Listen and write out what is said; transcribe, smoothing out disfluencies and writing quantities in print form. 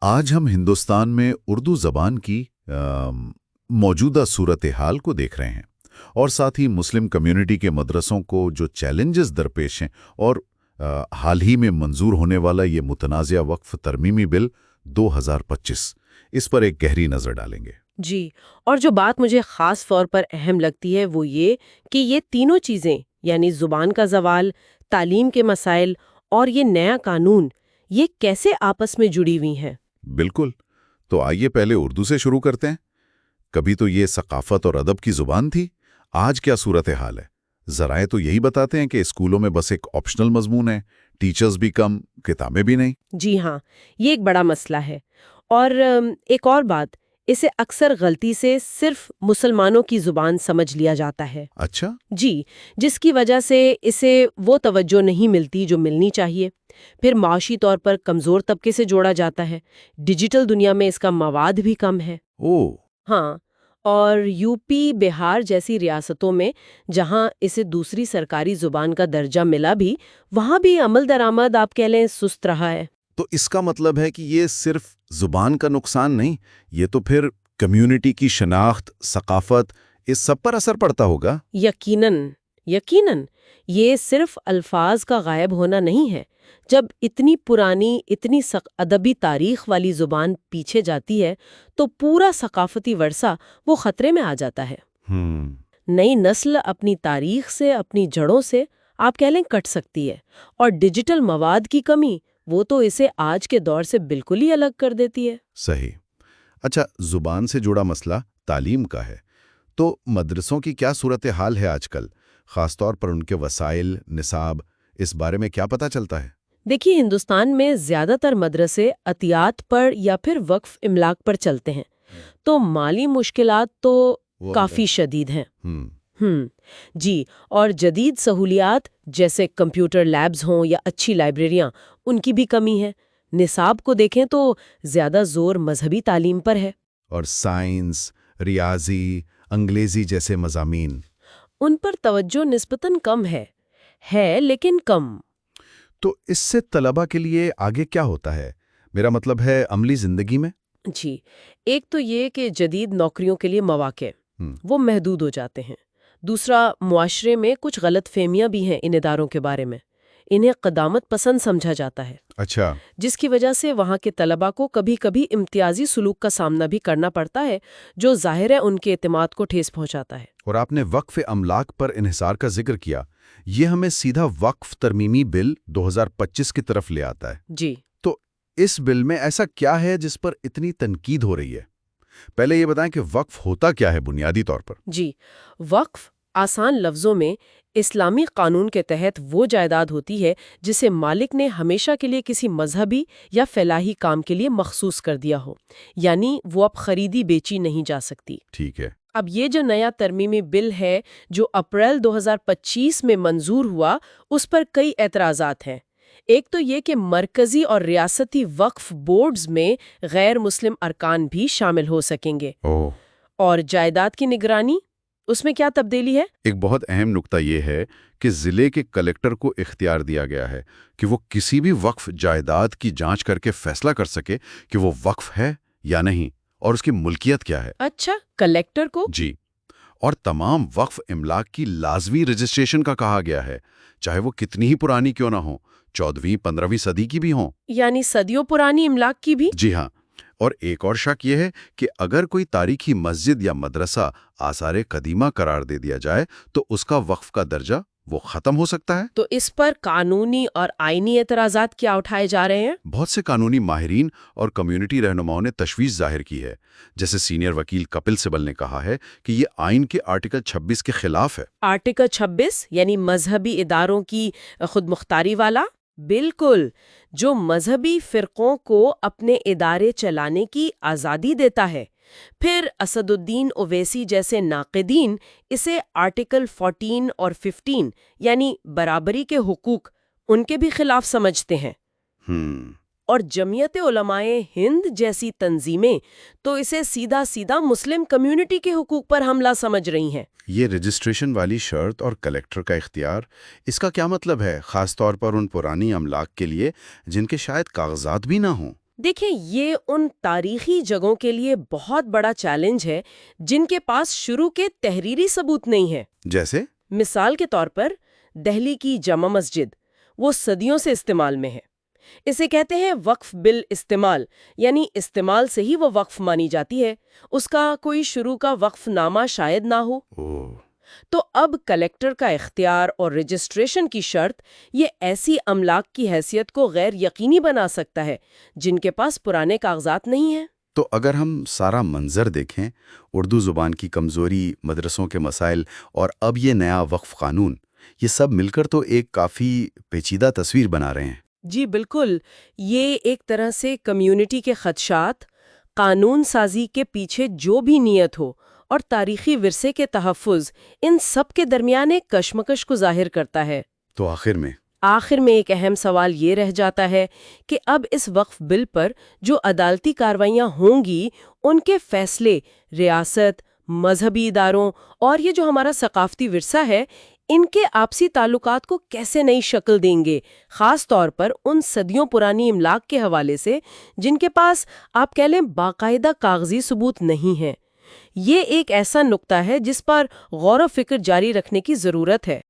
آج ہم ہندوستان میں اردو زبان کی موجودہ صورتحال کو دیکھ رہے ہیں، اور ساتھ ہی مسلم کمیونٹی کے مدرسوں کو جو چیلنجز درپیش ہیں، اور حال ہی میں منظور ہونے والا یہ متنازع وقف ترمیمی بل 2025، اس پر ایک گہری نظر ڈالیں گے۔ جی، اور جو بات مجھے خاص طور پر اہم لگتی ہے وہ یہ کہ یہ تینوں چیزیں یعنی زبان کا زوال، تعلیم کے مسائل اور یہ نیا قانون، یہ کیسے آپس میں جڑی ہوئی ہیں؟ بالکل، تو آئیے پہلے اردو سے شروع کرتے ہیں۔ کبھی تو یہ ثقافت اور ادب کی زبان تھی، آج کیا صورتحال ہے؟ ذرائع تو یہی بتاتے ہیں کہ اسکولوں میں بس ایک آپشنل مضمون ہے، ٹیچرز بھی کم، کتابیں بھی نہیں۔ جی ہاں، یہ ایک بڑا مسئلہ ہے۔ اور ایک اور بات، اسے اکثر غلطی سے صرف مسلمانوں کی زبان سمجھ لیا جاتا ہے۔ اچھا؟ جی، جس کی وجہ سے اسے وہ توجہ نہیں ملتی جو ملنی چاہیے۔ پھر معاشی طور پر کمزور طبقے سے جوڑا جاتا ہے۔ ڈیجیٹل دنیا میں اس کا مواد بھی کم ہے۔ اوہ! ہاں، اور یو پی، بہار جیسی ریاستوں میں جہاں اسے دوسری سرکاری زبان کا درجہ ملا بھی، وہاں بھی عمل درآمد آپ کہہ لیں سست رہا ہے۔ تو اس کا مطلب ہے کہ یہ صرف زبان کا نقصان نہیں، یہ تو پھر کمیونٹی کی شناخت، ثقافت، اس سب پر اثر پڑتا ہوگا۔ یقیناً، یقیناً، یہ صرف الفاظ کا غائب ہونا نہیں ہے۔ جب اتنی پرانی، اتنی ادبی تاریخ والی زبان پیچھے جاتی ہے تو پورا ثقافتی ورثہ وہ خطرے میں آ جاتا ہے۔ نئی نسل اپنی تاریخ سے، اپنی جڑوں سے آپ کہہ لیں کٹ سکتی ہے، اور ڈیجیٹل مواد کی کمی وہ تو اسے آج کے دور سے بالکل ہی الگ کر دیتی ہے۔ صحیح۔ اچھا، زبان سے جڑا مسئلہ تعلیم کا ہے، تو مدرسوں کی کیا صورتحال ہے آج کل؟ خاص طور پر ان کے وسائل، نصاب، اس بارے میں کیا پتہ چلتا ہے؟ دیکھیے، ہندوستان میں زیادہ تر مدرسے عطیات پر یا پھر وقف املاک پر چلتے ہیں، تو مالی مشکلات تو کافی شدید ہیں۔ جی، اور جدید سہولیات جیسے کمپیوٹر لیبز ہوں یا اچھی لائبریریاں، ان کی بھی کمی ہے۔ نصاب کو دیکھیں تو زیادہ زور مذہبی تعلیم پر ہے، اور سائنس، ریاضی، انگریزی جیسے مضامین، ان پر توجہ نسبتاً کم ہے لیکن کم۔ تو اس سے طلبہ کے لیے آگے کیا ہوتا ہے؟ میرا مطلب ہے عملی زندگی میں۔ جی، ایک تو یہ کہ جدید نوکریوں کے لیے مواقع وہ محدود ہو جاتے ہیں۔ دوسرا، معاشرے میں کچھ غلط فہمیاں بھی ہیں ان اداروں کے بارے میں، انہیں قدامت پسند سمجھا جاتا ہے۔ اچھا۔ جس کی وجہ سے وہاں کے طلبہ کو کبھی کبھی امتیازی سلوک کا سامنا بھی کرنا پڑتا ہے، جو ظاہر ہے ان کے اعتماد کو ٹھیس پہنچاتا ہے۔ اور آپ نے وقف املاک پر انحصار کا ذکر کیا، یہ ہمیں سیدھا وقف ترمیمی بل 2025 کی طرف لے آتا ہے۔ جی، تو اس بل میں ایسا کیا ہے جس پر اتنی تنقید ہو رہی ہے؟ پہلے یہ بتائیں کہ وقف ہوتا کیا ہے بنیادی طور پر؟ جی، وقف آسان لفظوں میں اسلامی قانون کے تحت وہ جائیداد ہوتی ہے جسے مالک نے ہمیشہ کے لیے کسی مذہبی یا فلاحی کام کے لیے مخصوص کر دیا ہو، یعنی وہ اب خریدی بیچی نہیں جا سکتی۔ ٹھیک ہے۔ اب یہ جو نیا ترمیمی بل ہے جو اپریل 2025 میں منظور ہوا، اس پر کئی اعتراضات ہیں۔ ایک تو یہ کہ مرکزی اور ریاستی وقف بورڈز میں غیر مسلم ارکان بھی شامل ہو سکیں گے۔ اور جائیداد کی نگرانی، اس میں کیا تبدیلی ہے؟ ایک بہت اہم نکتہ یہ ہے کہ ضلع کے کلکٹر کو اختیار دیا گیا ہے کہ وہ کسی بھی وقف جائیداد کی جانچ کر کے فیصلہ کر سکے کہ وہ وقف ہے یا نہیں، اور اس کی ملکیت کیا ہے۔ اچھا، کلیکٹر کو؟ جی، اور تمام وقف املاک کی لازمی رجسٹریشن کا کہا گیا ہے، چاہے وہ کتنی ہی پرانی کیوں نہ ہو، 14ویں 15ویں صدی کی بھی ہوں۔ یعنی صدیوں پرانی املاک کی بھی؟ جی ہاں، اور ایک اور شک یہ ہے کہ اگر کوئی تاریخی مسجد یا مدرسہ آثار قدیمہ قرار دے دیا جائے تو اس کا وقف کا درجہ وہ ختم ہو سکتا ہے۔ تو اس پر قانونی اور آئینی اعتراضات کیا اٹھائے جا رہے ہیں؟ بہت سے قانونی ماہرین اور کمیونٹی رہنماؤں نے تشویش ظاہر کی ہے، جیسے سینئر وکیل کپل سبل نے کہا ہے کہ یہ آئین کے آرٹیکل 26 کے خلاف ہے۔ آرٹیکل 26 یعنی مذہبی اداروں کی خود مختاری والا؟ بالکل، جو مذہبی فرقوں کو اپنے ادارے چلانے کی آزادی دیتا ہے۔ پھر اسد الدین اویسی جیسے ناقدین اسے آرٹیکل 14 اور 15 یعنی برابری کے حقوق، ان کے بھی خلاف سمجھتے ہیں۔ اور جمعیت علماء ہند جیسی تنظیمیں تو اسے سیدھا سیدھا مسلم کمیونٹی کے حقوق پر حملہ سمجھ رہی ہیں۔ یہ رجسٹریشن والی شرط اور کلیکٹر کا اختیار، اس کا کیا مطلب ہے، خاص طور پر ان پرانی املاک کے لیے جن کے شاید کاغذات بھی نہ ہوں؟ دیکھیں، یہ ان تاریخی جگہوں کے لیے بہت بڑا چیلنج ہے جن کے پاس شروع کے تحریری ثبوت نہیں ہے۔ جیسے؟ مثال کے طور پر دہلی کی جامع مسجد، وہ صدیوں سے استعمال میں ہے۔ اسے کہتے ہیں وقف بالاستعمال، یعنی استعمال سے ہی وہ وقف مانی جاتی ہے، اس کا کوئی شروع کا وقف نامہ شاید نہ ہو۔ تو اب کلیکٹر کا اختیار اور رجسٹریشن کی شرط یہ ایسی املاک کی حیثیت کو غیر یقینی بنا سکتا ہے جن کے پاس پرانے کاغذات نہیں ہیں۔ تو اگر ہم سارا منظر دیکھیں، اردو زبان کی کمزوری، مدرسوں کے مسائل اور اب یہ نیا وقف قانون، یہ سب مل کر تو ایک کافی پیچیدہ تصویر بنا رہے ہیں۔ جی بالکل، یہ ایک طرح سے کمیونٹی کے خدشات، قانون سازی کے پیچھے جو بھی نیت ہو اور تاریخی ورثے کے تحفظ، ان سب کے درمیان ایک کشمکش کو ظاہر کرتا ہے۔ تو آخر میں ایک اہم سوال یہ رہ جاتا ہے کہ اب اس وقف بل پر جو عدالتی کارروائیاں ہوں گی، ان کے فیصلے ریاست، مذہبی اداروں اور یہ جو ہمارا ثقافتی ورثہ ہے، ان کے آپسی تعلقات کو کیسے نئی شکل دیں گے، خاص طور پر ان صدیوں پرانی املاک کے حوالے سے جن کے پاس آپ کہہ لیں باقاعدہ کاغذی ثبوت نہیں ہے۔ یہ ایک ایسا نقطہ ہے جس پر غور و فکر جاری رکھنے کی ضرورت ہے۔